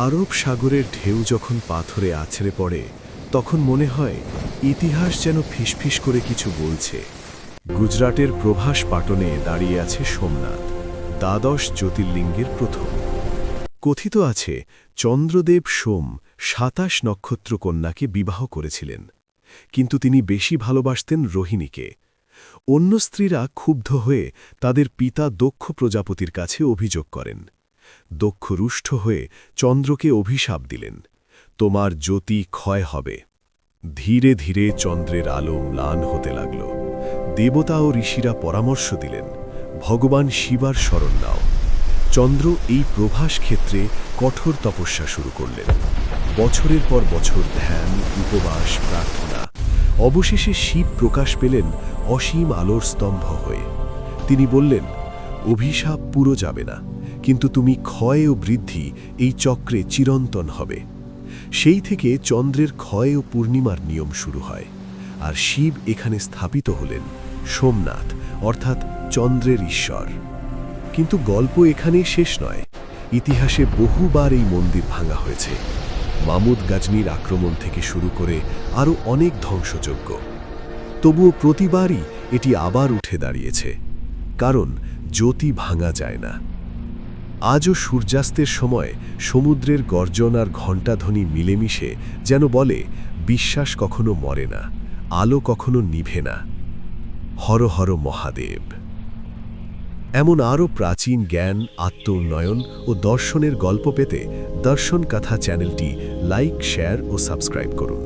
আরব সাগরের ঢেউ যখন পাথরে আছড়ে পড়ে তখন মনে হয় ইতিহাস যেন ফিসফিস করে কিছু বলছে। গুজরাটের প্রভাস পাটনে দাঁড়িয়ে আছে সোমনাথ, দ্বাদশ জ্যোতির্লিঙ্গের প্রথম। কথিত আছে চন্দ্রদেব সোম ২৭ নক্ষত্রকন্যাকে বিবাহ করেছিলেন, কিন্তু তিনি বেশি ভালোবাসতেন রোহিণীকে। অন্য স্ত্রীরা ক্ষুব্ধ হয়ে তাদের পিতা দক্ষ প্রজাপতির কাছে অভিযোগ করেন। দক্ষ রুষ্ট হয়ে চন্দ্রকে অভিশাপ দিলেন, তোমার জ্যোতি ক্ষয় হবে। ধীরে ধীরে চন্দ্রের আলো ম্লান হতে লাগল। দেবতা ও ঋষিরা পরামর্শ দিলেন, ভগবান শিবার শরণ নাও। চন্দ্র এই প্রভাস ক্ষেত্রে কঠোর তপস্যা শুরু করলেন। বছরের পর বছর ধ্যান, উপবাস, প্রার্থনা। অবশেষে শিব প্রকাশ পেলেন অসীম আলোর স্তম্ভ হয়ে। তিনি বললেন, অভিশাপ পুরো যাবে না, কিন্তু তুমি ক্ষয় ও বৃদ্ধি এই চক্রে চিরন্তন হবে। সেই থেকে চন্দ্রের ক্ষয় ও পূর্ণিমার নিয়ম শুরু হয়, আর শিব এখানে স্থাপিত হলেন সোমনাথ, অর্থাৎ চন্দ্রের ঈশ্বর। কিন্তু গল্প এখানেই শেষ নয়। ইতিহাসে বহুবার এই মন্দির ভাঙা হয়েছে। মামুদ গাজনির আক্রমণ থেকে শুরু করে আরও অনেক ধ্বংসযজ্ঞ। তবুও প্রতিবারই এটি আবার উঠে দাঁড়িয়েছে, কারণ জ্যোতি ভাঙা যায় না। আজও সূর্যাস্তের সময় সমুদ্রের গর্জন আর ঘণ্টাধ্বনি মিলেমিশে যেন বলে, বিশ্বাস কখনো মরে না, আলো কখনো নিভে না। হর হর মহাদেব। এমন আরও প্রাচীন জ্ঞান, আত্ম উন্নয়ন ও দর্শনের গল্প পেতে দর্শন কথা চ্যানেলটি লাইক, শেয়ার ও সাবস্ক্রাইব করুন।